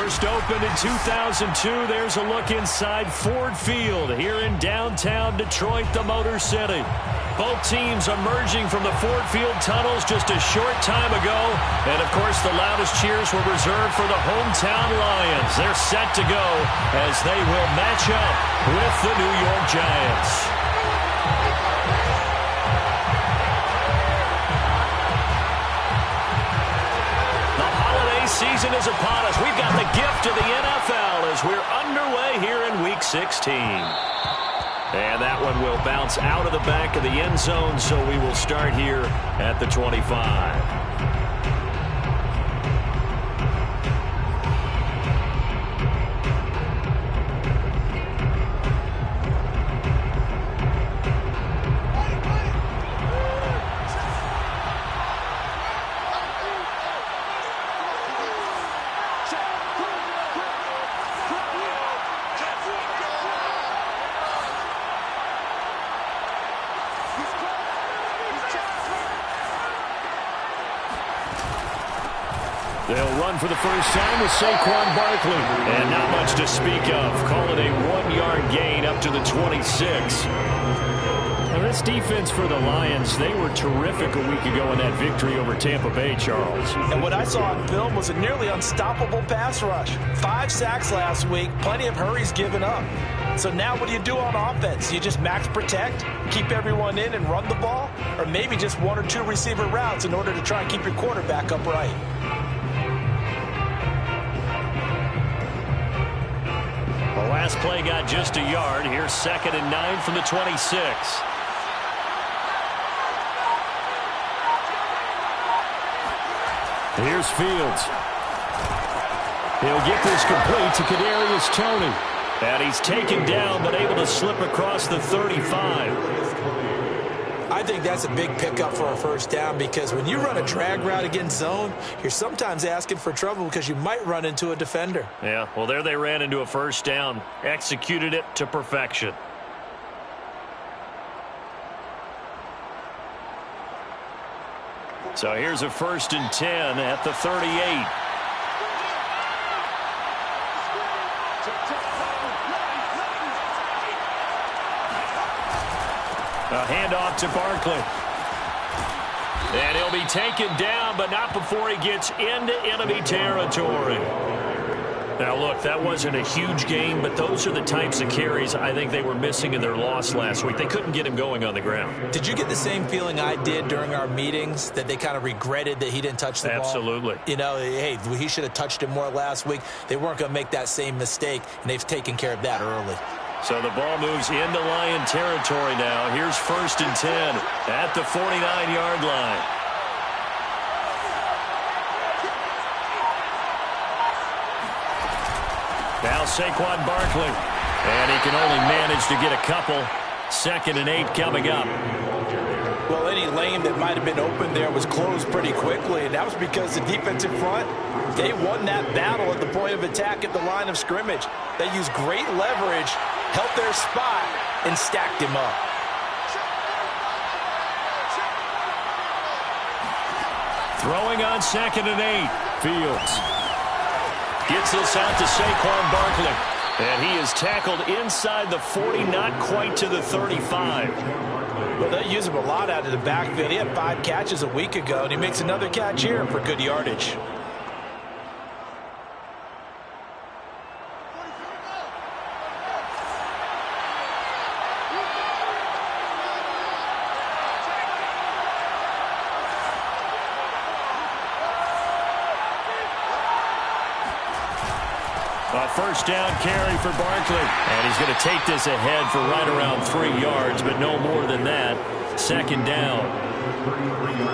First opened in 2002, there's a look inside Ford Field here in downtown Detroit, the Motor City. Both teams emerging from the Ford Field tunnels just a short time ago. And, of course, the loudest cheers were reserved for the hometown Lions. They're set to go as they will match up with the New York Giants. Season is upon us. We've got the gift of the NFL as we're underway here in Week 16. And that one will bounce out of the back of the end zone, so we will start here at the 25. They'll run for the first time with Saquon Barkley. And not much to speak of. Call it a 1-yard gain up to the 26. Now this defense for the Lions, they were terrific a week ago in that victory over Tampa Bay, Charles. And what I saw on film was a nearly unstoppable pass rush. 5 sacks last week, plenty of hurries given up. So now what do you do on offense? You just max protect, keep everyone in and run the ball? Or maybe just 1 or 2 receiver routes in order to try and keep your quarterback upright? The last play got just a yard. Here's 2nd and 9 from the 26. Here's Fields. He'll get this complete to Kadarius Toney. And he's taken down but able to slip across the 35. I think that's a big pickup for a first down because when you run a drag route against zone, you're sometimes asking for trouble because you might run into a defender. Yeah, well, there they ran into a first down. Executed it to perfection. So here's a 1st and 10 at the 38. A handoff to Barkley. And he'll be taken down, but not before he gets into enemy territory. Now, look, that wasn't a huge game, but those are the types of carries I think they were missing in their loss last week. They couldn't get him going on the ground. Did you get the same feeling I did during our meetings, that they kind of regretted that he didn't touch the ball? Absolutely. You know, hey, he should have touched it more last week. They weren't going to make that same mistake, and they've taken care of that early. So the ball moves into Lion territory now. Here's 1st and 10 at the 49-yard line. Now Saquon Barkley. And he can only manage to get a couple. 2nd and 8 coming up. Well, any lane that might have been open there was closed pretty quickly, and that was because the defensive front, they won that battle at the point of attack at the line of scrimmage. They used great leverage, held their spot, and stacked him up. Throwing on 2nd and 8. Fields gets this out to Saquon Barkley. And he is tackled inside the 40, not quite to the 35. Well, they use him a lot out of the backfield. He had 5 catches a week ago, and he makes another catch here for good yardage. A first down carry for Barkley. And he's going to take this ahead for right around 3 yards, but no more than that. 2nd down.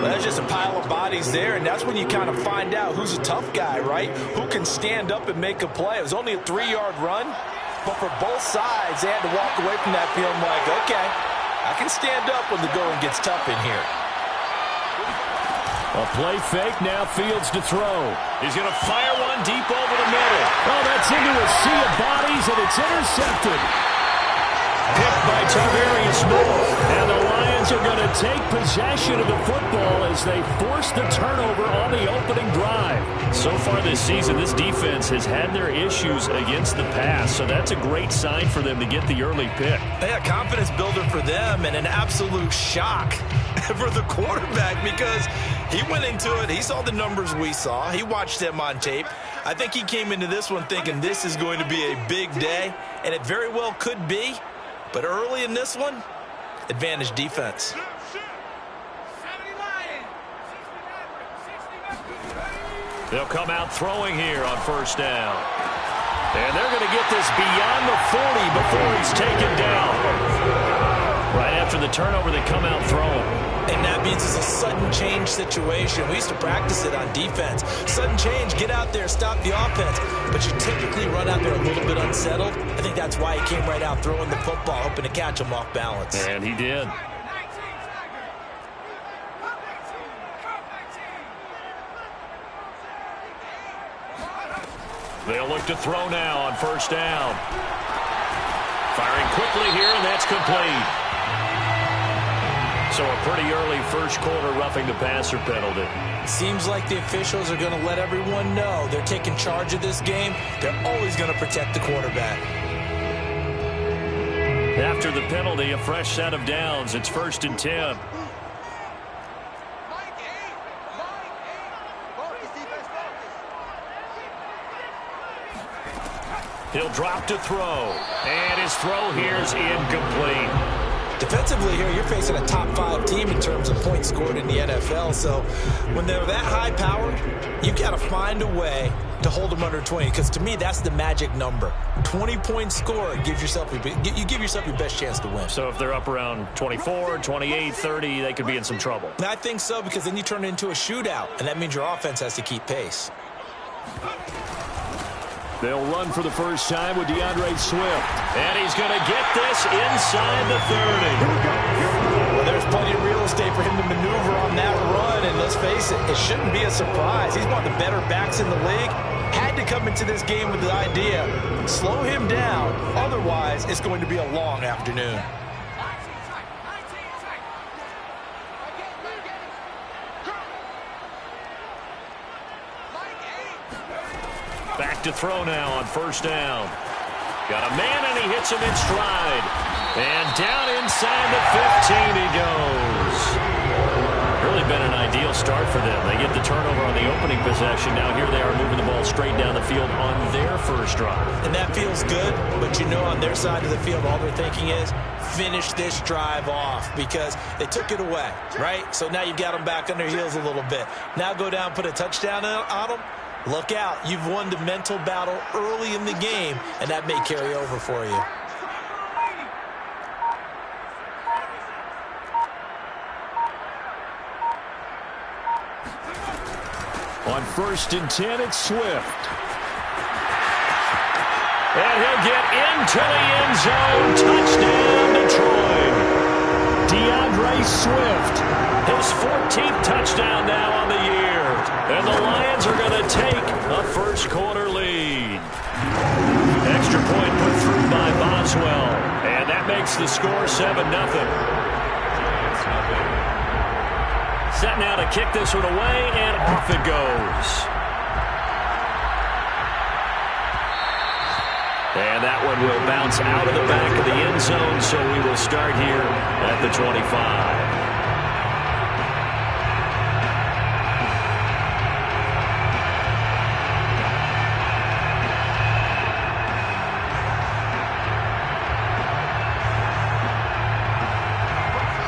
Well, there's just a pile of bodies there, and that's when you kind of find out who's a tough guy, right? Who can stand up and make a play. It was only a 3-yard run, but for both sides, they had to walk away from that feeling like, okay, I can stand up when the going gets tough in here. A play fake, now Fields to throw. He's going to fire one deep over the middle. Oh, that's into a sea of bodies, and it's intercepted. Picked by Tarvarius Moore. And the Lions are going to take possession of the football as they force the turnover on the opening drive. So far this season, this defense has had their issues against the pass, so that's a great sign for them to get the early pick. Yeah, confidence builder for them and an absolute shock for the quarterback because he went into it. He saw the numbers we saw. He watched them on tape. I think he came into this one thinking this is going to be a big day, and it very well could be. But early in this one, advantage defense. They'll come out throwing here on first down. And they're going to get this beyond the 40 before he's taken down. Right after the turnover, they come out throwing. And that means it's a sudden change situation. We used to practice it on defense. Sudden change, get out there, stop the offense. But you typically run out there a little bit unsettled. I think that's why he came right out throwing the football, hoping to catch him off balance. And he did. They'll look to throw now on first down. Firing quickly here, and that's complete. So a pretty early first quarter roughing the passer penalty. Seems like the officials are going to let everyone know they're taking charge of this game. They're always going to protect the quarterback. After the penalty, a fresh set of downs. It's 1st and 10. He'll drop to throw. And his throw here is incomplete. Defensively here, you're facing a top 5 team in terms of points scored in the NFL. So when they're that high powered, you got to find a way to hold them under 20. Because to me, that's the magic number. 20 points scored, you give yourself your best chance to win. So if they're up around 24, 28, 30, they could be in some trouble. I think so, because then you turn it into a shootout, and that means your offense has to keep pace. They'll run for the first time with DeAndre Swift. And he's going to get this inside the 30. Well, there's plenty of real estate for him to maneuver on that run. And let's face it, it shouldn't be a surprise. He's one of the better backs in the league. Had to come into this game with the idea, slow him down. Otherwise, it's going to be a long afternoon. Back to throw now on first down. Got a man, and he hits him in stride. And down inside the 15 he goes. Really been an ideal start for them. They get the turnover on the opening possession. Now here they are moving the ball straight down the field on their first drive. And that feels good, but you know on their side of the field all they're thinking is finish this drive off because they took it away, right? So now you've got them back on their heels a little bit. Now go down, put a touchdown on them. Look out. You've won the mental battle early in the game, and that may carry over for you. On 1st and 10, it's Swift. And he'll get into the end zone. Touchdown, Detroit. DeAndre Swift, his 14th touchdown now on the year. And the Lions are going to take a first quarter lead. Extra point put through by Boswell. And that makes the score 7-0. Set now to kick this one away, and off it goes. And that one will bounce out of the back of the end zone, so we will start here at the 25.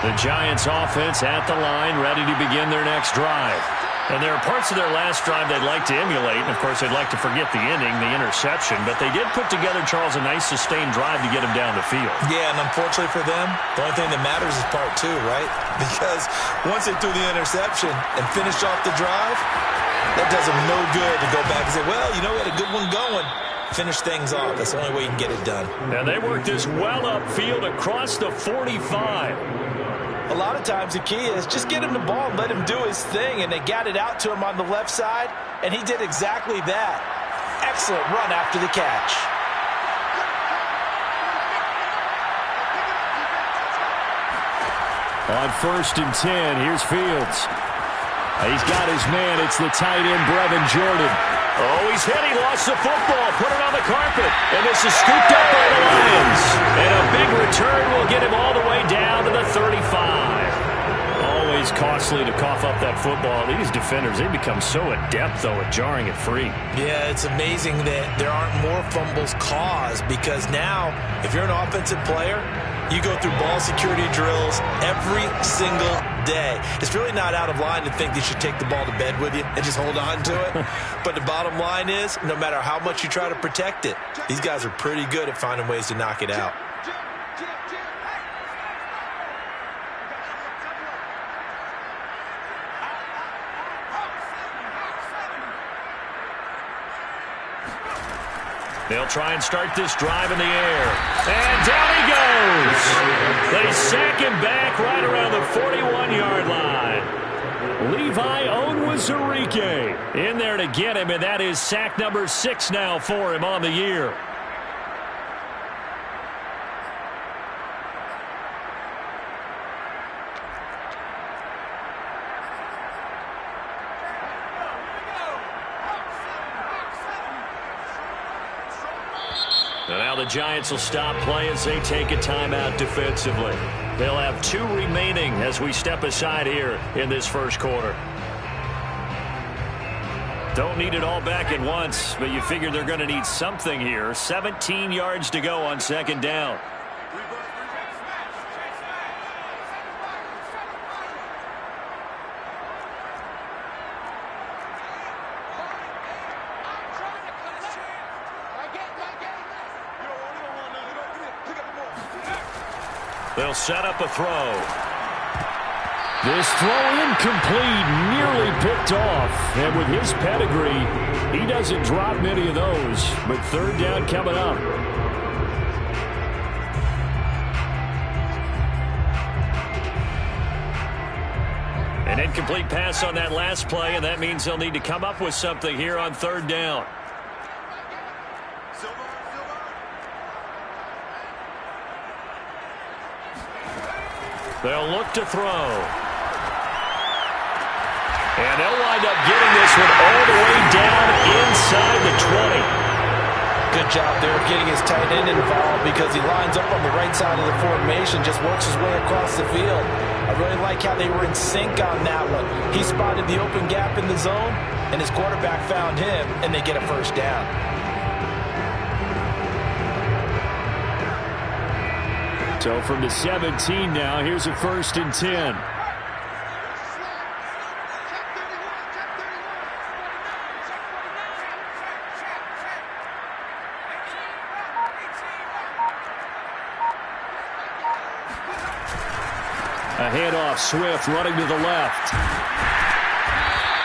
The Giants offense at the line, ready to begin their next drive. And there are parts of their last drive they'd like to emulate. And, of course, they'd like to forget the ending, the interception. But they did put together, Charles, a nice sustained drive to get him down the field. Yeah, and unfortunately for them, the only thing that matters is part 2, right? Because once they threw the interception and finished off the drive, that does them no good to go back and say, well, you know, we had a good one going. Finish things off. That's the only way you can get it done. And they worked this well upfield across the 45. A lot of times the key is just get him the ball and let him do his thing, and they got it out to him on the left side, and he did exactly that. Excellent run after the catch. On 1st and 10, here's Fields. He's got his man. It's the tight end, Brevin Jordan. Oh, he's hit. He lost the football. Put it on the carpet. And this is scooped up by the Lions. And a big return will get him all the way down to the 35. Always costly to cough up that football. These defenders, they become so adept, though, at jarring it free. Yeah, it's amazing that there aren't more fumbles caused, because now, if you're an offensive player, you go through ball security drills every single day. It's really not out of line to think you should take the ball to bed with you and just hold on to it. But the bottom line is, no matter how much you try to protect it, these guys are pretty good at finding ways to knock it out. They'll try and start this drive in the air. And down he goes. They sack him back right around the 41-yard line. Levi Onwuzurike in there to get him, and that is sack number 6 now for him on the year. And now the Giants will stop play as they take a timeout defensively. They'll have 2 remaining as we step aside here in this first quarter. Don't need it all back at once, but you figure they're going to need something here. 17 yards to go on 2nd down. They'll set up a throw. This throw incomplete, nearly picked off. And with his pedigree, he doesn't drop many of those. But 3rd down coming up. An incomplete pass on that last play, and that means they'll need to come up with something here on 3rd down. They'll look to throw. And they'll wind up getting this one all the way down inside the 20. Good job there of getting his tight end involved, because he lines up on the right side of the formation, just works his way across the field. I really like how they were in sync on that one. He spotted the open gap in the zone, and his quarterback found him, and they get a 1st down. So from the 17 now, here's a 1st and 10. A handoff, Swift running to the left.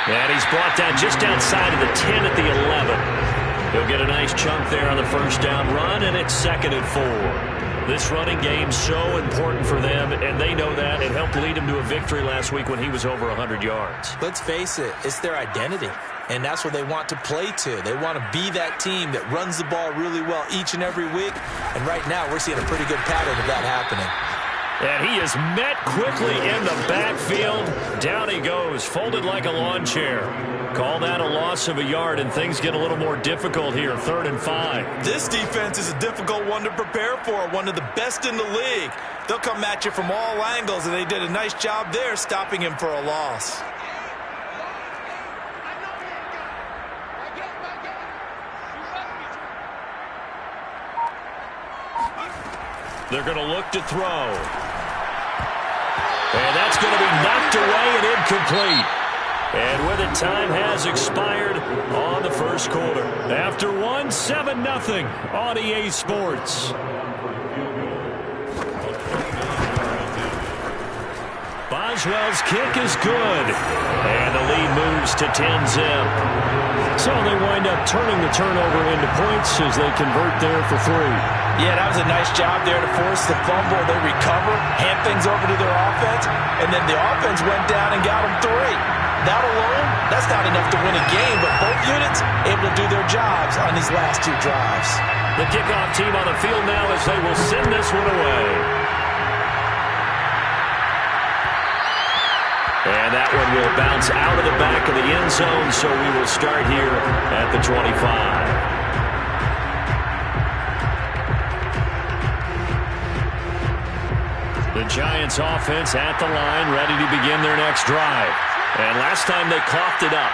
And he's brought down just outside of the 10 at the 11. He'll get a nice chunk there on the 1st down run, and it's 2nd and 4. This running game so important for them, and they know that. It helped lead him to a victory last week when he was over 100 yards. Let's face it, it's their identity, and that's what they want to play to. They want to be that team that runs the ball really well each and every week, and right now we're seeing a pretty good pattern of that happening. And he is met quickly in the backfield. Down he goes, folded like a lawn chair. Call that a loss of a yard, and things get a little more difficult here, 3rd and 5. This defense is a difficult one to prepare for, one of the best in the league. They'll come at you from all angles, and they did a nice job there stopping him for a loss. They're going to look to throw. And that's going to be knocked away and incomplete. And with it, time has expired on the 1st quarter. After 7-0 on EA Sports. Boswell's kick is good. And the lead moves to 10-zip. So they wind up turning the turnover into points as they convert there for 3. Yeah, that was a nice job there to force the fumble. They recover, hand things over to their offense, and then the offense went down and got them 3. That alone, that's not enough to win a game, but both units able to do their jobs on these last 2 drives. The kickoff team on the field now as they will send this one away. And that one will bounce out of the back of the end zone, so we will start here at the 25. The Giants offense at the line, ready to begin their next drive. And last time they coughed it up,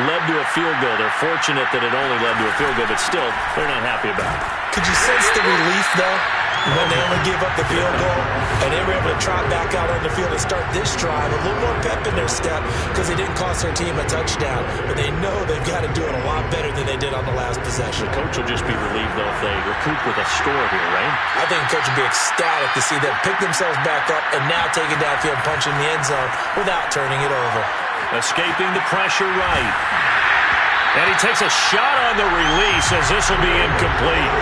led to a field goal. They're fortunate that it only led to a field goal, but still, they're not happy about it. Could you sense the relief, though, when they only gave up the field goal and they were able to trot back out on the field and start this drive? A little more pep in their step because they didn't cost their team a touchdown, but they know they've got to do it a lot better than they did on the last possession. The coach will just be relieved, though, if they recoup with a score here, right? I think the coach will be ecstatic to see them pick themselves back up and now take it downfield and punch in the end zone without turning it over. Escaping the pressure right. And he takes a shot on the release as this will be incomplete.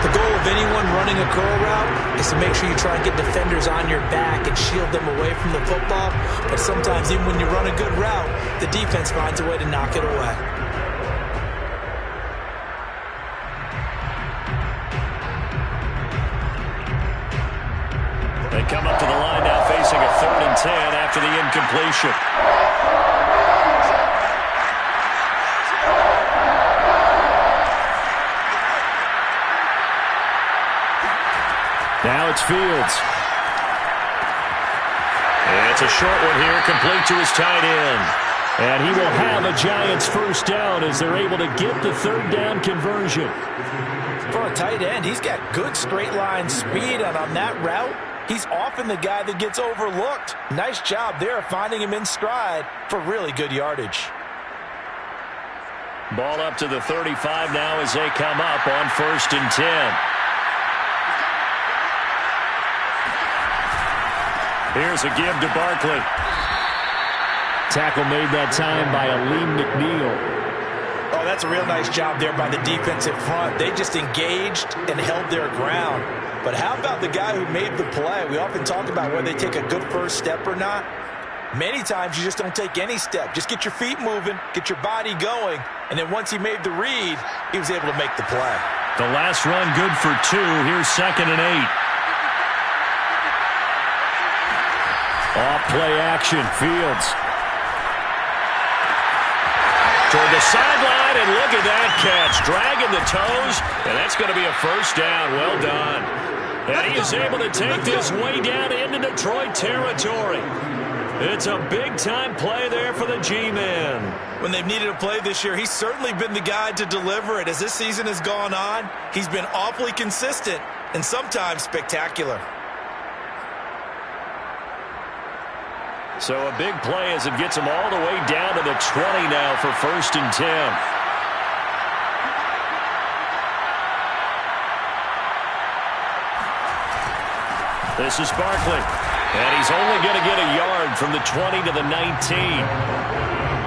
The goal of anyone running a curl route is to make sure you try and get defenders on your back and shield them away from the football. But sometimes even when you run a good route, the defense finds a way to knock it away. They come up to the line now facing a 3rd and 10 after the incompletion. Now it's Fields. And it's a short one here, complete to his tight end. And he will have a Giants first down as they're able to get the 3rd down conversion. For a tight end, he's got good straight line speed, and on that route, he's often the guy that gets overlooked. Nice job there finding him in stride for really good yardage. Ball up to the 35 now as they come up on 1st and 10. Here's a give to Barkley. Tackle made that time by Aleem McNeil. Oh, that's a real nice job there by the defensive front. They just engaged and held their ground. But how about the guy who made the play? We often talk about whether they take a good first step or not. Many times you just don't take any step. Just get your feet moving, get your body going, and then once he made the read, he was able to make the play. The last run good for 2. Here's 2nd and 8. Off play action, Fields. Toward the sideline, and look at that catch. Dragging the toes, and that's going to be a first down. Well done. And he is able to take this way down into Detroit territory. It's a big-time play there for the G-Man. When they've needed a play this year, he's certainly been the guy to deliver it. As this season has gone on, he's been awfully consistent and sometimes spectacular. So a big play as it gets him all the way down to the 20 now for 1st and 10. This is Barkley. And he's only going to get a yard from the 20 to the 19.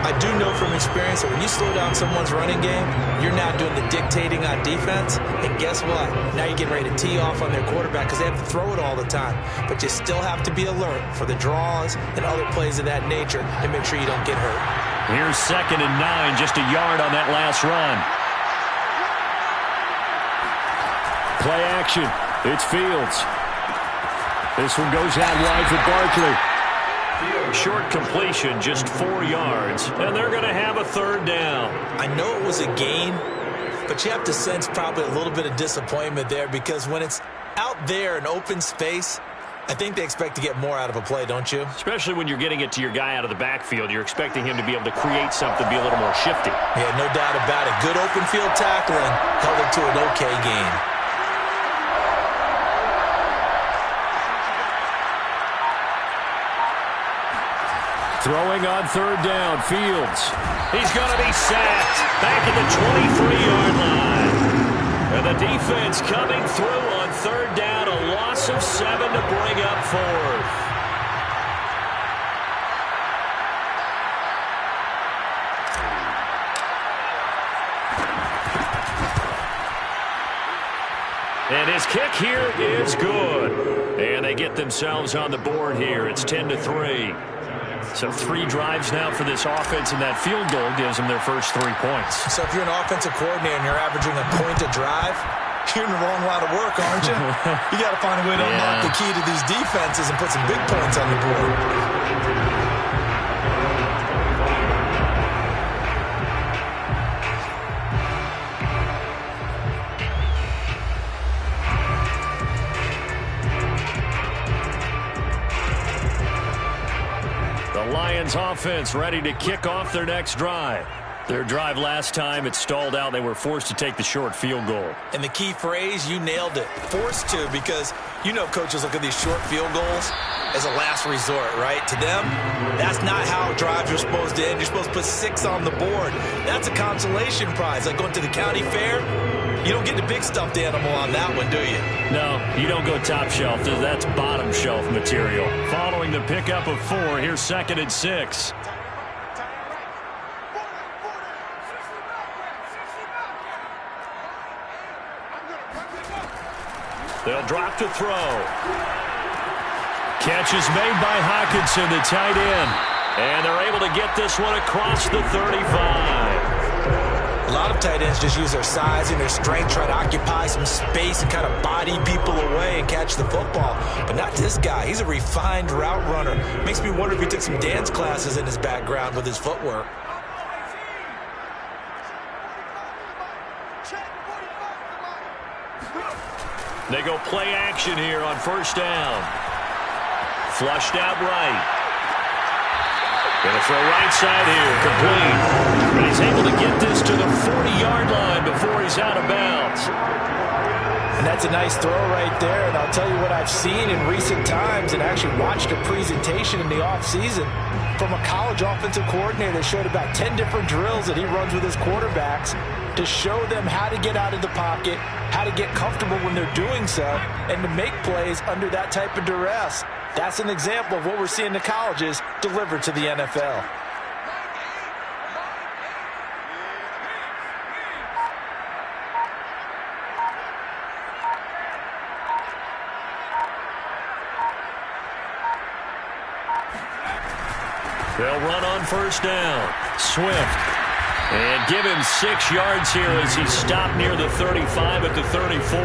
I do know from experience that when you slow down someone's running game, you're now doing the dictating on defense. And guess what? Now you're getting ready to tee off on their quarterback because they have to throw it all the time. But you still have to be alert for the draws and other plays of that nature and make sure you don't get hurt. Here's 2nd and 9, just a yard on that last run. Play action. It's Fields. This one goes out wide for Barkley. Short completion, just 4 yards, and they're going to have a 3rd down. I know it was a gain, but you have to sense probably a little bit of disappointment there because when it's out there in open space, I think they expect to get more out of a play, don't you? Especially when you're getting it to your guy out of the backfield. You're expecting him to be able to create something, be a little more shifty. Yeah, no doubt about it. Good open field tackling held it to an okay gain. Throwing on 3rd down, Fields. He's going to be sacked back at the 23-yard line. And the defense coming through on 3rd down, a loss of 7 to bring up 4th. And his kick here is good. And they get themselves on the board here. It's 10-3. So 3 drives now for this offense, and that field goal gives them their first 3 points. So if you're an offensive coordinator and you're averaging a point a drive, you're in the wrong line of work, aren't you? You got to find a way to unlock the key to these defenses and put some big points on the board. Lions offense ready to kick off their next drive. Their drive last time, it stalled out. They were forced to take the short field goal. And the key phrase, you nailed it, forced to, because you know coaches look at these short field goals as a last resort, right? To them, that's not how drives are supposed to end. You're supposed to put 6 on the board. That's a consolation prize. Like going to the county fair, you don't get the big stuffed animal on that one, do you? No, you don't go top shelf. That's bottom shelf material. Following the pickup of 4, here's 2nd and 6. They'll drop to throw. Catch is made by Hockenson, the tight end. And they're able to get this one across the 35. A lot of tight ends just use their size and their strength, try to occupy some space and kind of body people away and catch the football. But not this guy. He's a refined route runner. Makes me wonder if he took some dance classes in his background with his footwork. They go play action here on 1st down. Flushed out right. Going to throw right side here, complete. But he's able to get this to the 40-yard line before he's out of bounds. And that's a nice throw right there. And I'll tell you what I've seen in recent times and actually watched a presentation in the offseason from a college offensive coordinator that showed about 10 different drills that he runs with his quarterbacks to show them how to get out of the pocket, how to get comfortable when they're doing so, and to make plays under that type of duress. That's an example of what we're seeing in the colleges delivered to the NFL. They'll run on 1st down. Swift. And give him 6 yards here as he stopped near the 35 at the 34.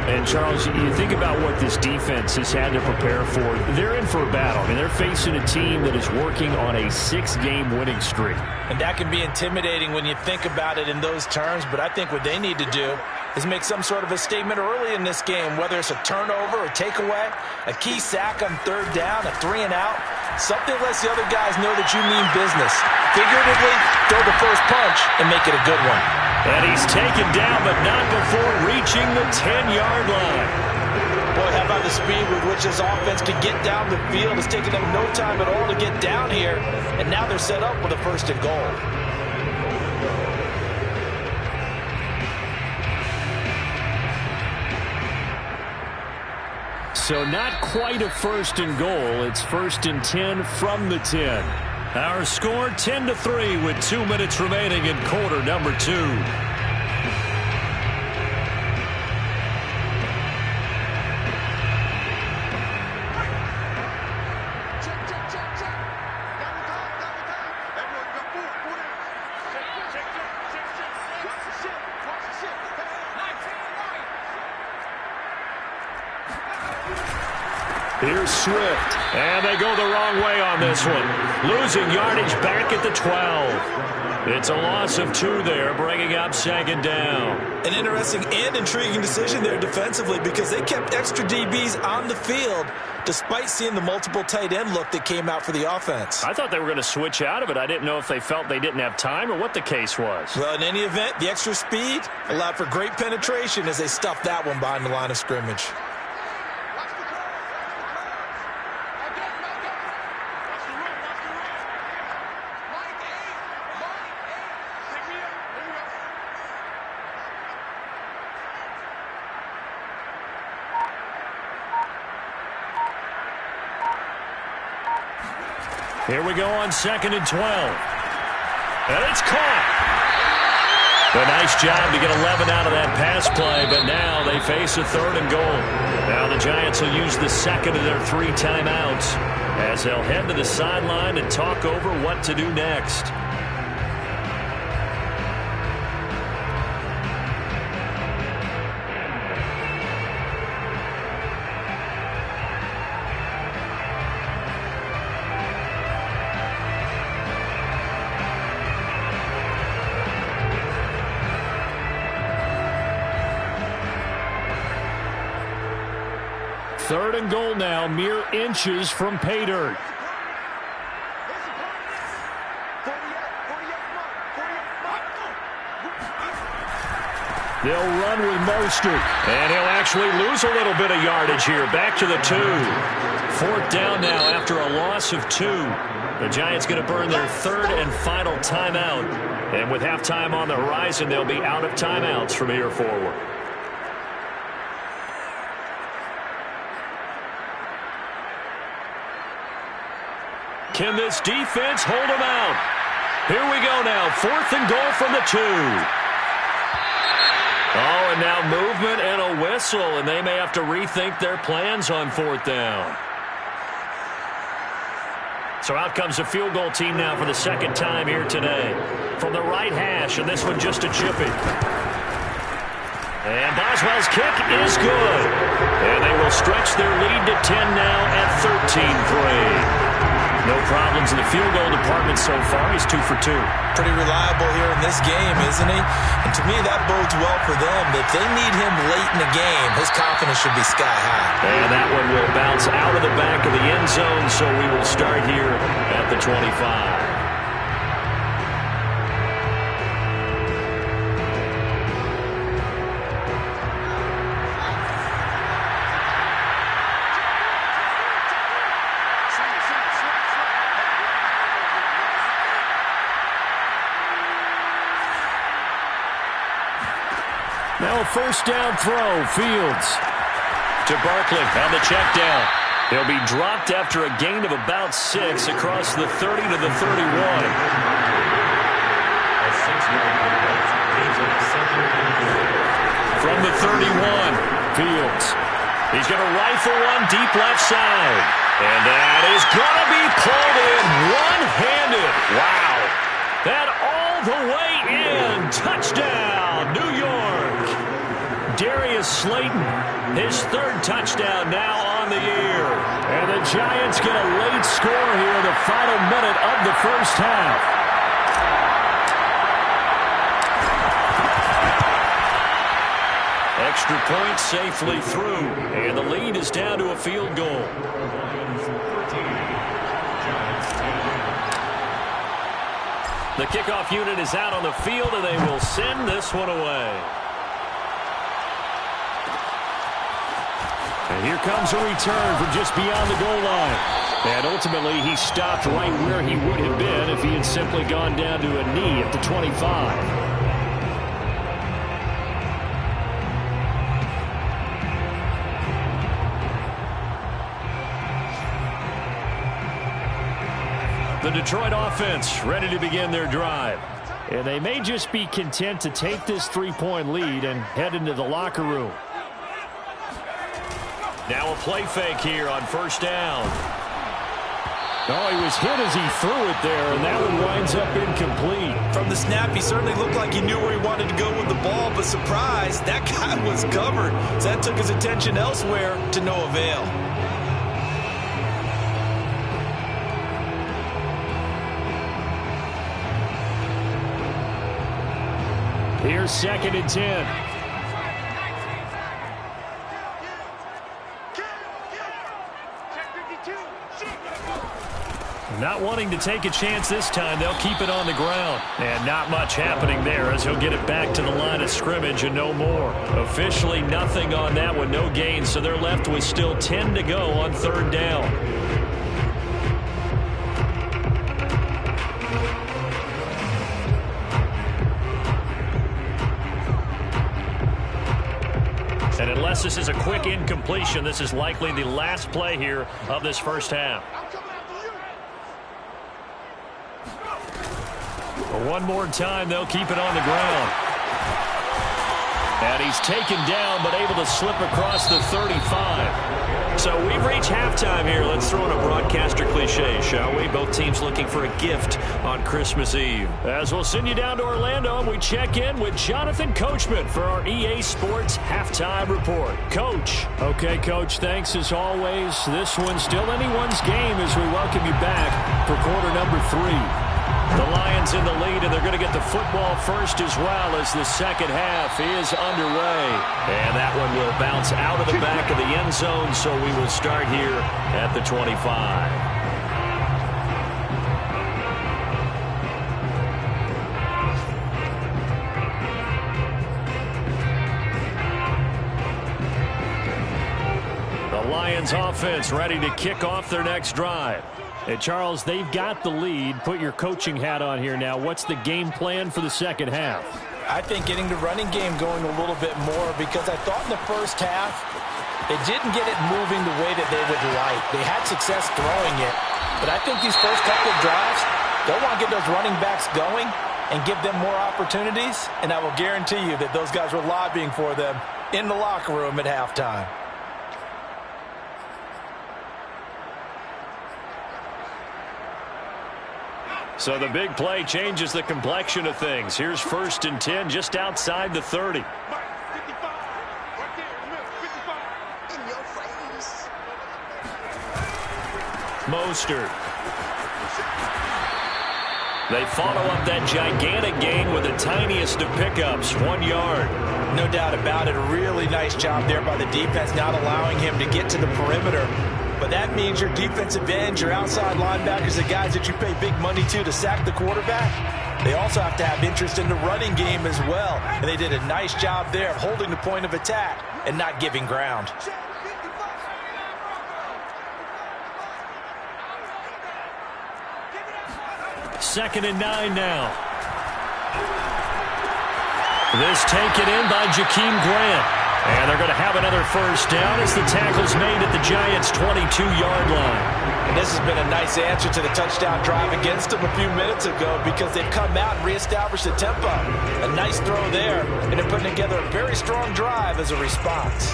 And, Charles, you think about what this defense has had to prepare for. They're in for a battle. I mean, they're facing a team that is working on a 6-game winning streak. And that can be intimidating when you think about it in those terms, but I think what they need to do is make some sort of a statement early in this game, whether it's a turnover or takeaway, a key sack on 3rd down, a 3-and-out, something lets the other guys know that you mean business. Figuratively, throw the first punch and make it a good one. And he's taken down, but not before reaching the 10-yard line. Boy, how about the speed with which this offense can get down the field? It's taken them no time at all to get down here, and now they're set up with a 1st and goal. So not quite a 1st and goal. It's 1st and 10 from the 10. Our score 10-3 with 2 minutes remaining in quarter number 2. Here's Swift, and they go the wrong way on this one. Losing yardage back at the 12. It's a loss of 2 there, bringing up 2nd down. An interesting and intriguing decision there defensively because they kept extra DBs on the field despite seeing the multiple tight end look that came out for the offense. I thought they were going to switch out of it. I didn't know if they felt they didn't have time or what the case was. Well, in any event, the extra speed allowed for great penetration as they stuffed that one behind the line of scrimmage. Here we go on 2nd and 12. And it's caught. A nice job to get 11 out of that pass play, but now they face a 3rd and goal. Now the Giants will use the 2nd of their 3 timeouts as they'll head to the sideline and talk over what to do next. Third and goal now, mere inches from pay dirt. They'll run with Mostert. And he'll actually lose a little bit of yardage here. Back to the 2. 4th down now after a loss of 2. The Giants going to burn their 3rd and final timeout. And with halftime on the horizon, they'll be out of timeouts from here forward. Can this defense hold them out? Here we go now. 4th and goal from the 2. Oh, and now movement and a whistle, and they may have to rethink their plans on 4th down. So out comes the field goal team now for the 2nd time here today. From the right hash, and this one just a chippy. And Boswell's kick is good. And they will stretch their lead to 10 now at 13-3. No problems in the field goal department so far. He's 2 for 2. Pretty reliable here in this game, isn't he? And to me, that bodes well for them. If they need him late in the game, his confidence should be sky high. And that one will bounce out of the back of the end zone, so we will start here at the 25. Now a 1st down throw. Fields to Barkley on the check down. He'll be dropped after a gain of about 6 across the 30 to the 31. From the 31, Fields. He's going to rifle one deep left side. And that is going to be pulled in one-handed. Wow. That all the way in. Touchdown, New York. Darius Slayton, his 3rd touchdown now on the year. And the Giants get a late score here in the final minute of the 1st half. Extra point safely through, and the lead is down to a field goal. The kickoff unit is out on the field, and they will send this one away. And here comes a return from just beyond the goal line. And ultimately, he stopped right where he would have been if he had simply gone down to a knee at the 25. The Detroit offense ready to begin their drive. And they may just be content to take this 3-point lead and head into the locker room. Now a play fake here on 1st down. Oh, he was hit as he threw it there, and that one winds up incomplete. From the snap, he certainly looked like he knew where he wanted to go with the ball, but surprise, that guy was covered. So that took his attention elsewhere to no avail. Here's 2nd and 10. Not wanting to take a chance this time, they'll keep it on the ground. And not much happening there as he'll get it back to the line of scrimmage and no more. Officially nothing on that one, no gain, so they're left with still 10 to go on 3rd down. And unless this is a quick incompletion, this is likely the last play here of this 1st half. But one more time, they'll keep it on the ground. And he's taken down, but able to slip across the 35. So we've reached halftime here. Let's throw in a broadcaster cliche, shall we? Both teams looking for a gift on Christmas Eve. As we'll send you down to Orlando, and we check in with Jonathan Coachman for our EA Sports Halftime Report. Coach. Okay, Coach, thanks as always. This one's still anyone's game as we welcome you back for quarter number 3. The Lions in the lead, and they're going to get the football first as well as the 2nd half is underway. And that one will bounce out of the back of the end zone, so we will start here at the 25. Lions offense ready to kick off their next drive. Hey, Charles, they've got the lead. Put your coaching hat on here now. What's the game plan for the second half? I think getting the running game going a little bit more, because I thought in the first half they didn't get it moving the way that they would like. They had success throwing it, but I think these first couple of drives, they'll want to get those running backs going and give them more opportunities, and I will guarantee you that those guys were lobbying for them in the locker room at halftime. So the big play changes the complexion of things. Here's 1st and 10 just outside the 30. Mostert. They follow up that gigantic gain with the tiniest of pickups, 1 yard. No doubt about it. A really nice job there by the defense, not allowing him to get to the perimeter. But that means your defensive ends, your outside linebackers, the guys that you pay big money to sack the quarterback, they also have to have interest in the running game as well. And they did a nice job there of holding the point of attack and not giving ground. Second and 9 now. This taken in by Jakeem Grant. And they're going to have another first down as the tackle's made at the Giants' 22-yard line. And this has been a nice answer to the touchdown drive against them a few minutes ago, because they've come out and reestablished the tempo. A nice throw there, and they're putting together a very strong drive as a response.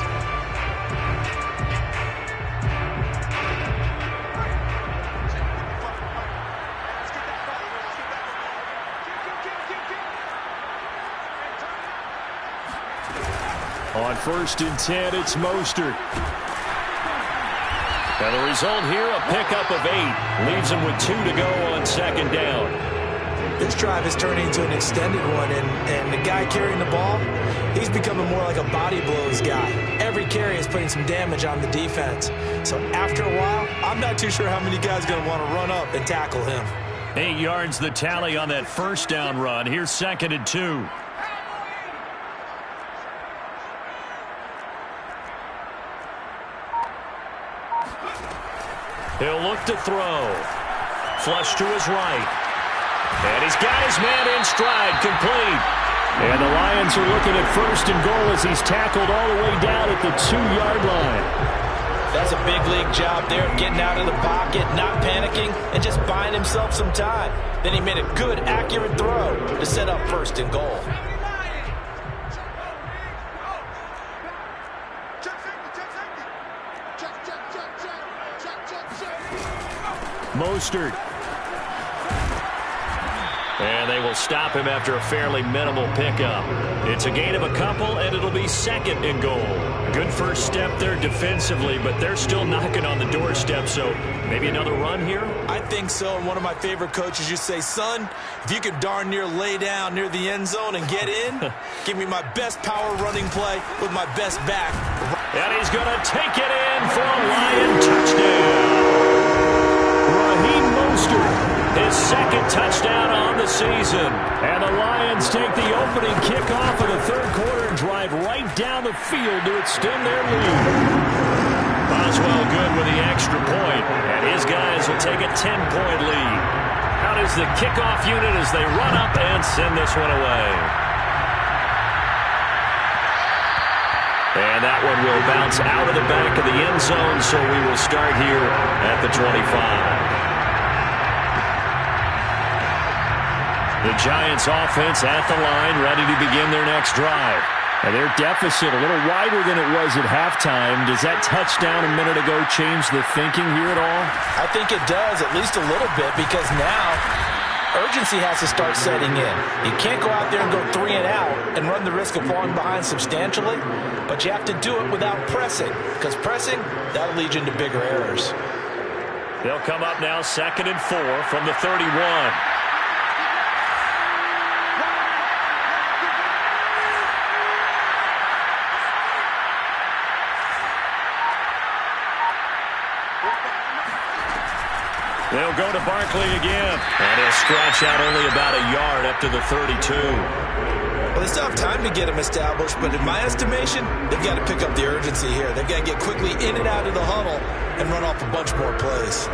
On 1st and 10, it's Mostert. And the result here, a pickup of 8. Leaves them with 2 to go on 2nd down. This drive is turning into an extended one, and the guy carrying the ball, he's becoming more like a body blows guy. Every carry is putting some damage on the defense. So after a while, I'm not too sure how many guys are going to want to run up and tackle him. 8 yards the tally on that first down run. Here's 2nd and 2. He'll look to throw. Flush to his right. And he's got his man in stride, complete. And the Lions are looking at 1st and goal as he's tackled all the way down at the 2-yard line. That's a big league job there of getting out of the pocket, not panicking, and just buying himself some time. Then he made a good, accurate throw to set up 1st and goal. Mostert. And they will stop him after a fairly minimal pickup. It's a gain of a couple, and it'll be 2nd and goal. Good first step there defensively, but they're still knocking on the doorstep, so maybe another run here? I think so, and one of my favorite coaches used to say, son, if you could darn near lay down near the end zone and get in, give me my best power running play with my best back. And he's going to take it in for a Lion touchdown. Raheem Mostert. His 2nd touchdown on the season. And the Lions take the opening kickoff of the 3rd quarter and drive right down the field to extend their lead. Boswell good with the extra point, and his guys will take a 10-point lead. Out is the kickoff unit as they run up and send this one away. And that one will bounce out of the back of the end zone, so we will start here at the 25. The Giants offense at the line, ready to begin their next drive. And their deficit a little wider than it was at halftime. Does that touchdown a minute ago change the thinking here at all? I think it does, at least a little bit, because now urgency has to start setting in. You can't go out there and go 3 and out and run the risk of falling behind substantially, but you have to do it without pressing, because pressing, that'll lead you into bigger errors. They'll come up now 2nd and 4 from the 31. They'll go to Barkley again. And he'll stretch out only about a yard up to the 32. Well, they still have time to get them established, but in my estimation, they've got to pick up the urgency here. They've got to get quickly in and out of the huddle and run off a bunch more plays.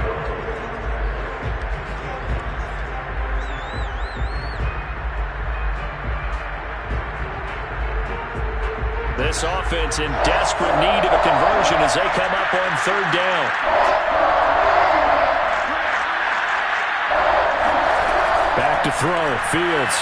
This offense in desperate need of a conversion as they come up on third down. Back to throw. Fields.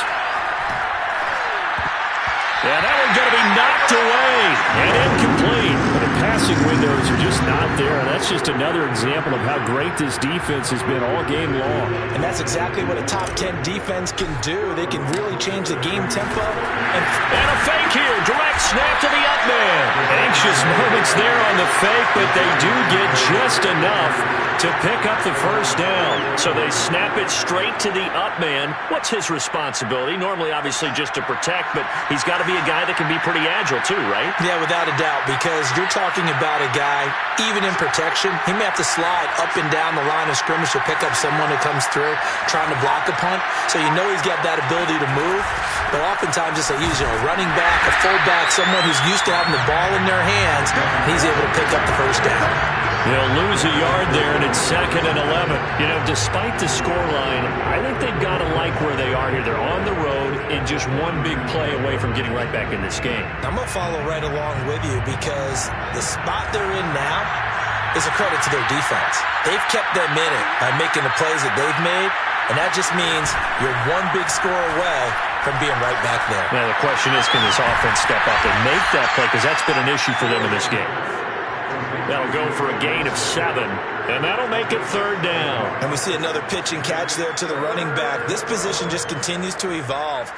Yeah, that one's going to be knocked away and incomplete. The passing windows are just not there, and that's just another example of how great this defense has been all game long. And that's exactly what a top 10 defense can do. They can really change the game tempo. And a fake here. Direct snap to the up man. Anxious moments there on the fake, but they do get just enough to pick up the first down. So they snap it straight to the up man. What's his responsibility? Normally, obviously, just to protect, but he's got to be a guy that can be pretty agile too, right? Yeah, without a doubt, because you're talking about a guy, even in protection, he may have to slide up and down the line of scrimmage to pick up someone who comes through trying to block a punt. So you know he's got that ability to move, but oftentimes just a running back, a fullback, someone who's used to having the ball in their hands, and he's able to pick up the first down. They'll lose a yard there, and it's 2nd and 11. You know, despite the scoreline, I think they've got to like where they are here. They're on the road and just one big play away from getting right back in this game. I'm going to follow right along with you because the spot they're in now is a credit to their defense. They've kept them in it by making the plays that they've made, and that just means you're one big score away from being right back there. Now, the question is, can this offense step up and make that play? Because that's been an issue for them in this game. That'll go for a gain of 7, and that'll make it 3rd down. And we see another pitch and catch there to the running back. This position just continues to evolve.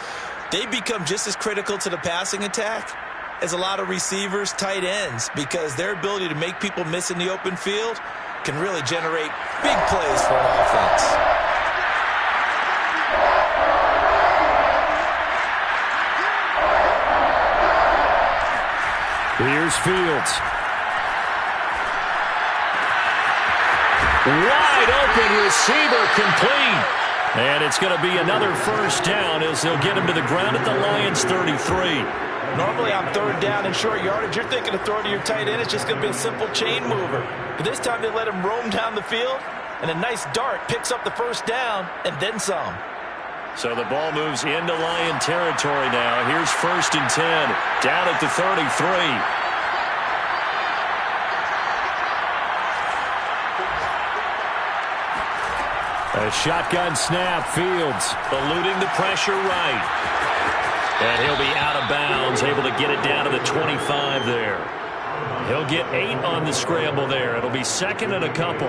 They become just as critical to the passing attack as a lot of receivers, tight ends, because their ability to make people miss in the open field can really generate big plays for an offense. Here's Fields. Wide open receiver complete. And it's going to be another first down as they'll get him to the ground at the Lions' 33. Normally on 3rd down and short yardage, you're thinking of throwing to your tight end. It's just going to be a simple chain mover. But this time they let him roam down the field, and a nice dart picks up the first down and then some. So the ball moves into Lion territory now. Here's 1st and 10, down at the 33. A shotgun snap. Fields eluding the pressure right. And he'll be out of bounds, able to get it down to the 25 there. He'll get 8 on the scramble there. It'll be 2nd and a couple.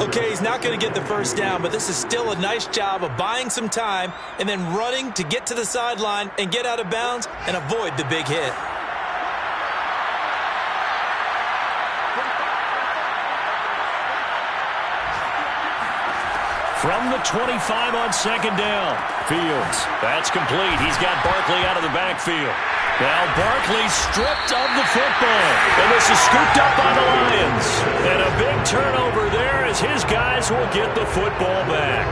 Okay, he's not going to get the first down, but this is still a nice job of buying some time and then running to get to the sideline and get out of bounds and avoid the big hit. From the 25 on 2nd down. Fields. That's complete. He's got Barkley out of the backfield. Now Barkley stripped of the football. And this is scooped up by the Lions. And a big turnover there as his guys will get the football back.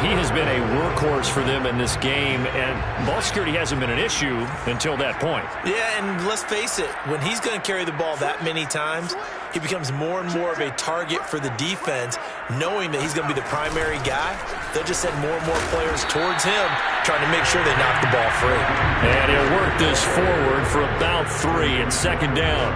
He has been a workhorse for them in this game, and ball security hasn't been an issue until that point. Yeah, and let's face it, when he's going to carry the ball that many times, he becomes more and more of a target for the defense, knowing that he's going to be the primary guy. They'll just send more and more players towards him, trying to make sure they knock the ball free. And he'll work this forward for about 3 and 2nd down.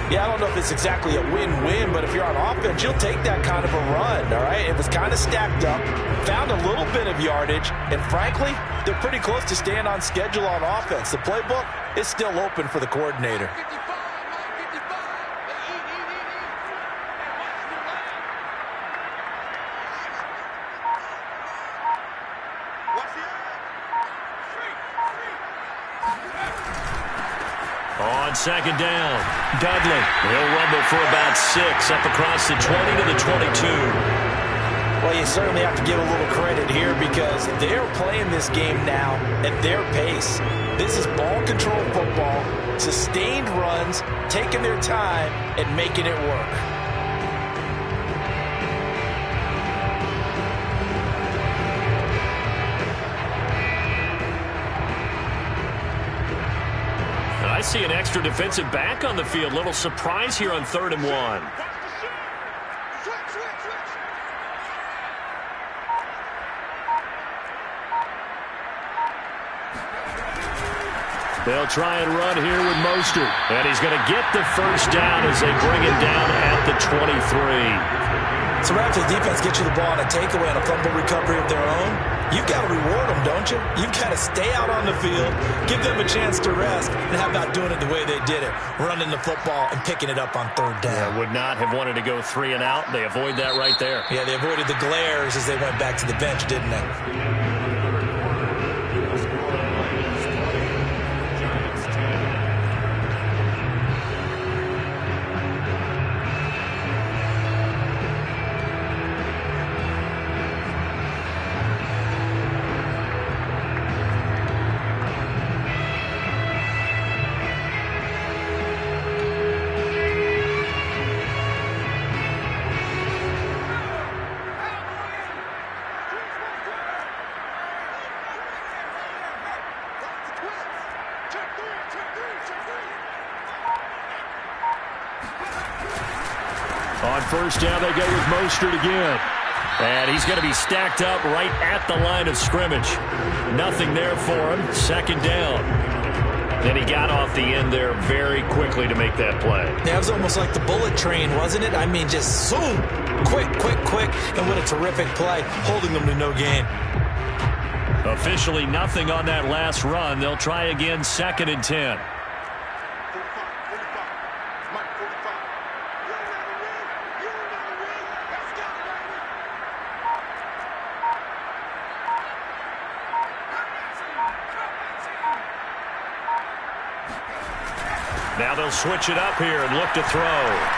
Yeah, I don't know if it's exactly a win-win, but if you're on offense, you'll take that kind of a run, all right? It was kind of stacked up, found a little bit of yardage, and frankly, they're pretty close to staying on schedule on offense. The playbook is still open for the coordinator. On 2nd down, Dudley. He'll rumble for about 6 up across the 20 to the 22. Well, you certainly have to give a little credit here because they're playing this game now at their pace. This is ball control football, sustained runs, taking their time and making it work. I see an extra defensive back on the field. Little surprise here on 3rd and 1. They'll try and run here with Mostert. And he's going to get the first down as they bring him down at the 23. So right after the defense gets you the ball on a takeaway and a fumble recovery of their own, you've got to reward them, don't you? You've got to stay out on the field, give them a chance to rest, and how about doing it the way they did it, running the football and picking it up on 3rd down. Yeah, would not have wanted to go 3 and out. They avoid that right there. Yeah, they avoided the glares as they went back to the bench, didn't they? On 1st down, they go with Mostert again. And he's going to be stacked up right at the line of scrimmage. Nothing there for him. 2nd down. Then he got off the end there very quickly to make that play. Yeah, it was almost like the bullet train, wasn't it? I mean, just zoom, quick, and what a terrific play, holding them to no gain. Officially nothing on that last run. They'll try again, 2nd and 10. Now they'll switch it up here and look to throw.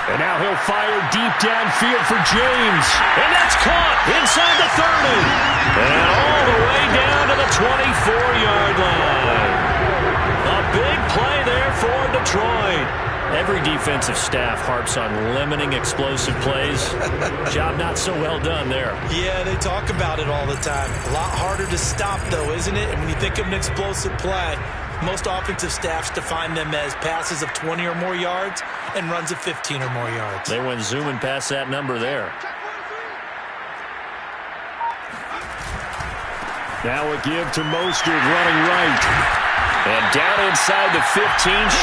And now he'll fire deep downfield for James. And that's caught inside the 30. And all the way down to the 24-yard line. A big play there for Detroit. Every defensive staff harps on limiting explosive plays. Job not so well done there. Yeah, they talk about it all the time. A lot harder to stop, though, isn't it? And when you think of an explosive play, most offensive staffs define them as passes of 20 or more yards and runs of 15 or more yards. They went zooming past that number there. Now a give to Mostert running right. And down inside the 15,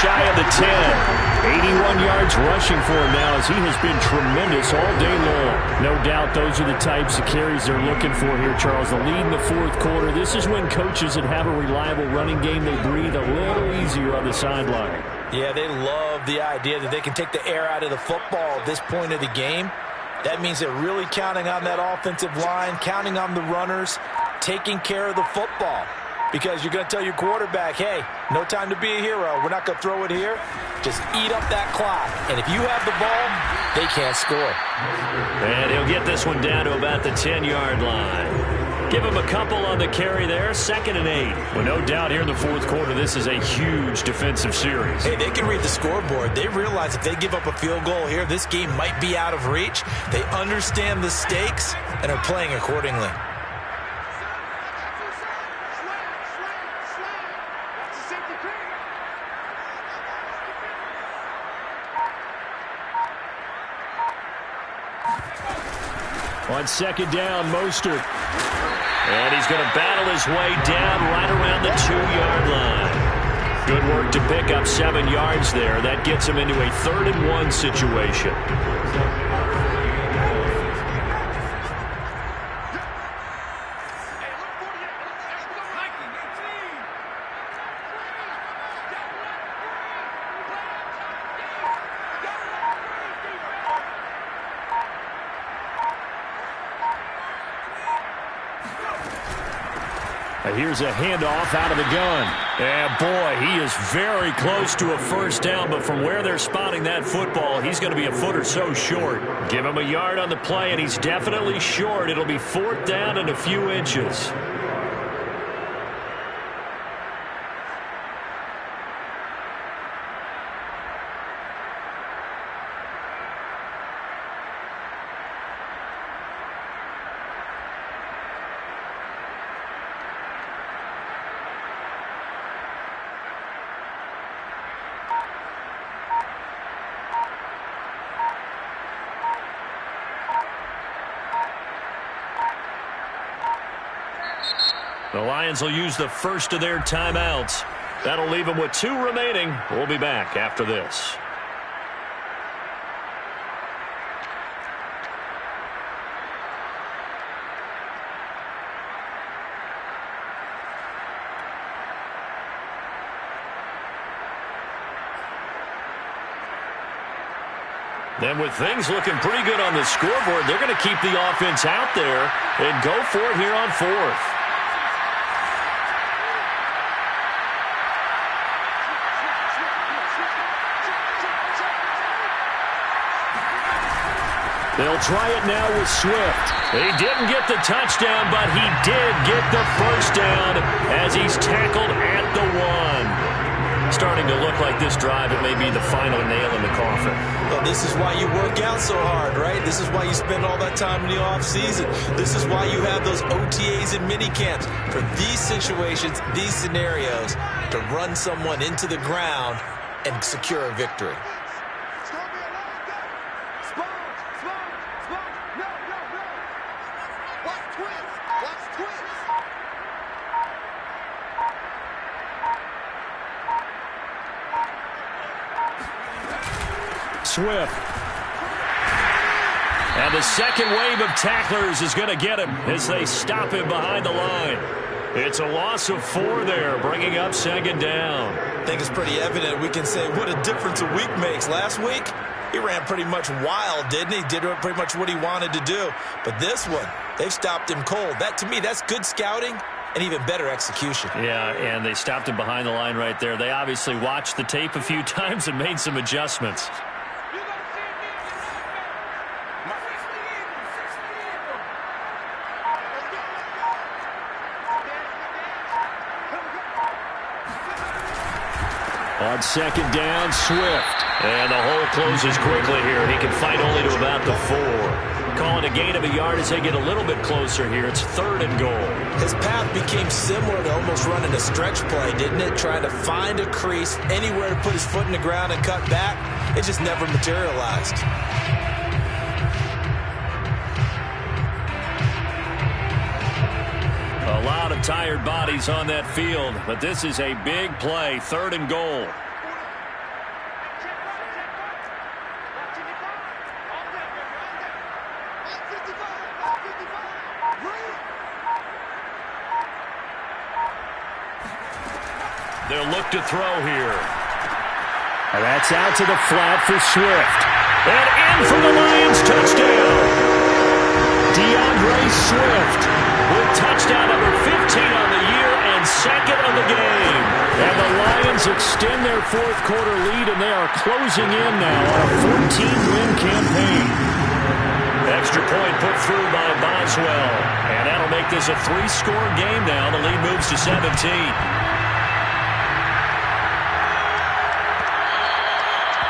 shy of the 10. 81 yards rushing for him now as he has been tremendous all day long. No doubt those are the types of carries they're looking for here, Charles. The lead in the 4th quarter. This is when coaches that have a reliable running game, they breathe a little easier on the sideline. Yeah, they love the idea that they can take the air out of the football at this point of the game. That means they're really counting on that offensive line, counting on the runners, taking care of the football. Because you're going to tell your quarterback, hey, no time to be a hero. We're not going to throw it here. Just eat up that clock. And if you have the ball, they can't score. And he'll get this one down to about the 10-yard line. Give him a couple on the carry there. 2nd and 8. Well, no doubt here in the 4th quarter, this is a huge defensive series. Hey, they can read the scoreboard. They realize if they give up a field goal here, this game might be out of reach. They understand the stakes and are playing accordingly. On 2nd down, Mostert. And he's going to battle his way down right around the 2-yard line. Good work to pick up 7 yards there. That gets him into a 3rd and 1 situation. Here's a handoff out of the gun. And boy, he is very close to a 1st down, but from where they're spotting that football, he's going to be a foot or so short. Give him a yard on the play, and he's definitely short. It'll be 4th down and a few inches. The Lions will use the first of their timeouts. That'll leave them with 2 remaining. We'll be back after this. Then with things looking pretty good on the scoreboard, they're going to keep the offense out there and go for it here on 4th. They'll try it now with Swift. He didn't get the touchdown, but he did get the first down as he's tackled at the 1. Starting to look like this drive, it may be the final nail in the coffin. Well, this is why you work out so hard, right? This is why you spend all that time in the offseason. This is why you have those OTAs and mini camps. For these situations, these scenarios, to run someone into the ground and secure a victory. Swift. And the second wave of tacklers is going to get him as they stop him behind the line. It's a loss of 4 there, bringing up 2nd down. I think it's pretty evident. We can say what a difference a week makes. Last week, he ran pretty much wild, didn't he? Did pretty much what he wanted to do. But this one, they've stopped him cold. That, to me, that's good scouting and even better execution. Yeah, and they stopped him behind the line right there. They obviously watched the tape a few times and made some adjustments. On 2nd down, Swift. And the hole closes quickly here, and he can fight only to about the 4. Calling a gain of a yard as they get a little bit closer here. It's 3rd and goal. His path became similar to almost running a stretch play, didn't it? Trying to find a crease, anywhere to put his foot in the ground and cut back. It just never materialized. A lot of tired bodies on that field, but this is a big play, 3rd and goal. They'll look to throw here. And that's out to the flat for Swift. And in for the Lions touchdown. DeAndre Swift with touchdown number 15 on the year and 2nd of the game. And the Lions extend their 4th quarter lead, and they are closing in now on a 14-win campaign. Extra point put through by Boswell. And that'll make this a 3-score game now. The lead moves to 17.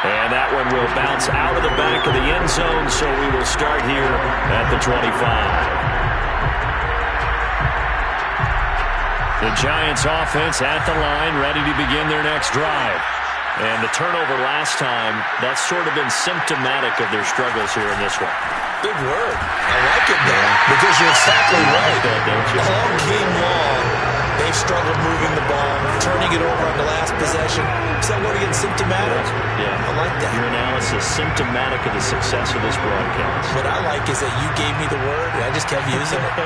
And that one will bounce out of the back of the end zone, so we will start here at the 25. The Giants offense at the line, ready to begin their next drive. And the turnover last time, that's sort of been symptomatic of their struggles here in this one. Big word. I like it, though, because you're exactly right. All game long, they've struggled moving the ball, turning it over on the last possession. Is that word again, symptomatic? Yeah. I like that. Your analysis, symptomatic of the success of this broadcast. What I like is that you gave me the word, and I just kept using it.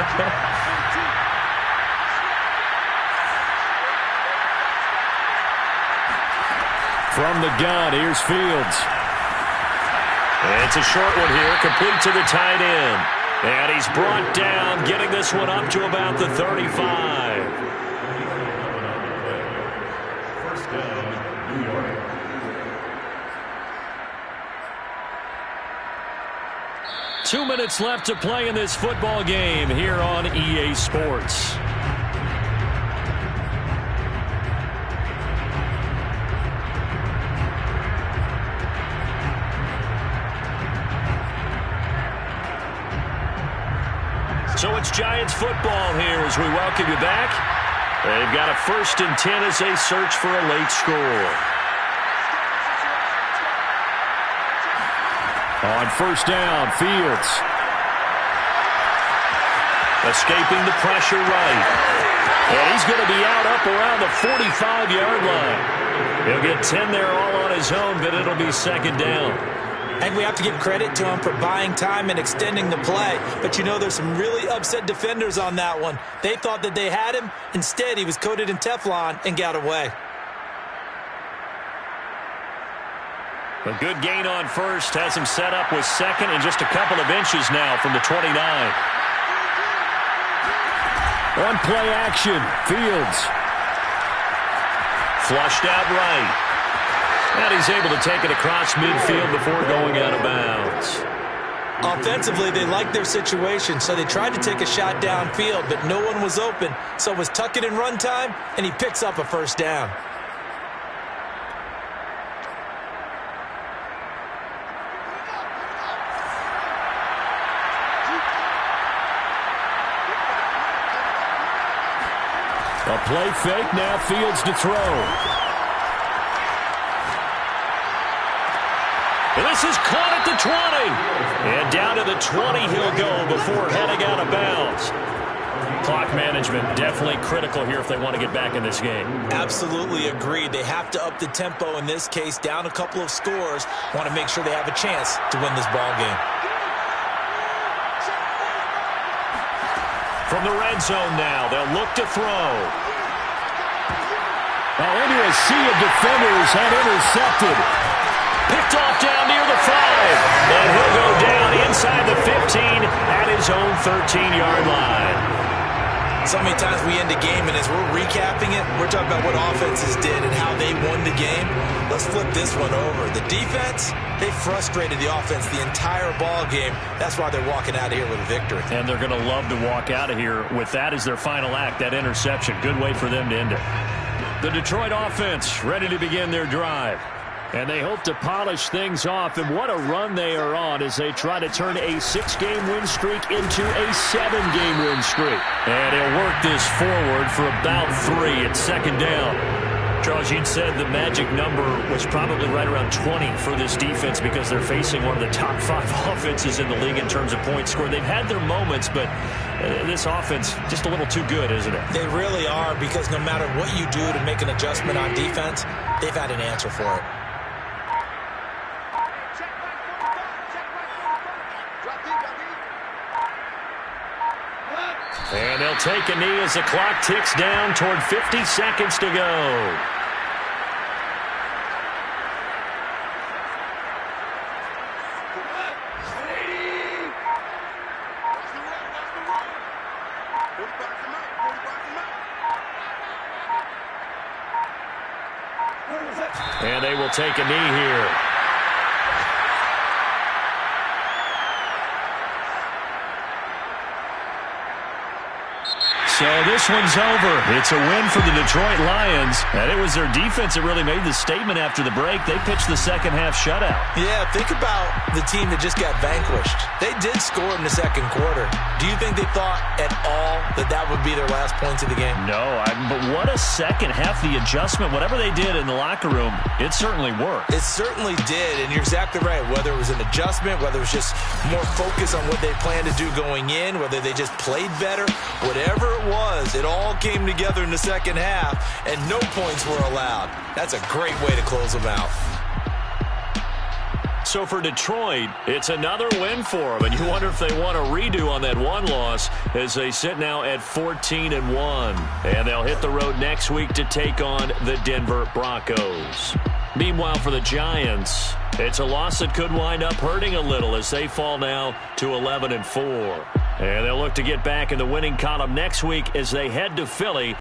From the gun, here's Fields. And it's a short one here, complete to the tight end. And he's brought down, getting this one up to about the 35. First down, New York. Two minutes left to play in this football game here on EA Sports. So it's Giants football here as we welcome you back. They've got a 1st and 10 as they search for a late score. On 1st down, Fields. Escaping the pressure right. And he's going to be out up around the 45-yard line. He'll get 10 there all on his own, but it'll be second down. And we have to give credit to him for buying time and extending the play. But you know, there's some really upset defenders on that one. They thought that they had him. Instead, he was coated in Teflon and got away. A good gain on first has him set up with second and just a couple of inches now from the 29. On play action, Fields. Flushed out right. And he's able to take it across midfield before going out of bounds. Offensively, they liked their situation, so they tried to take a shot downfield, but no one was open. So it was tuck it in run time, and he picks up a first down. A play fake, now Fields to throw. And this is caught at the 20. And down to the 20 he'll go before heading out of bounds. Clock management definitely critical here if they want to get back in this game. Absolutely agreed. They have to up the tempo in this case, down a couple of scores. Want to make sure they have a chance to win this ball game. From the red zone now, they'll look to throw. Into a sea of defenders and intercepted. Picked off down near the 5. And he'll go down inside the 15 at his own 13-yard line. So many times we end a game, and as we're recapping it, we're talking about what offenses did and how they won the game. Let's flip this one over. The defense, they frustrated the offense the entire ball game. That's why they're walking out of here with a victory. And they're going to love to walk out of here with that as their final act, that interception. Good way for them to end it. The Detroit offense ready to begin their drive. And they hope to polish things off. And what a run they are on as they try to turn a 6-game win streak into a 7-game win streak. And he'll work this forward for about 3 at second down. Charles, you'd said the magic number was probably right around 20 for this defense because they're facing one of the top 5 offenses in the league in terms of points scored. They've had their moments, but this offense just a little too good, isn't it? They really are, because no matter what you do to make an adjustment on defense, they've had an answer for it. And they'll take a knee as the clock ticks down toward 50 seconds to go. And they will take a knee here. So this one's over. It's a win for the Detroit Lions. And it was their defense that really made the statement after the break. They pitched the second half shutout. Yeah, think about the team that just got vanquished. They did score in the second quarter. Do you think they thought at all that that would be their last points of the game? No, but what a second half. The adjustment, whatever they did in the locker room, it certainly worked. It certainly did, and you're exactly right. Whether it was an adjustment, whether it was just more focus on what they planned to do going in, whether they just played better, whatever it was, it all came together in the second half, and no points were allowed. That's a great way to close them out. So for Detroit, it's another win for them, and you wonder if they want a redo on that one loss as they sit now at 14-1. And they'll hit the road next week to take on the Denver Broncos. Meanwhile, for the Giants, it's a loss that could wind up hurting a little as they fall now to 11-4. And they'll look to get back in the winning column next week as they head to Philly.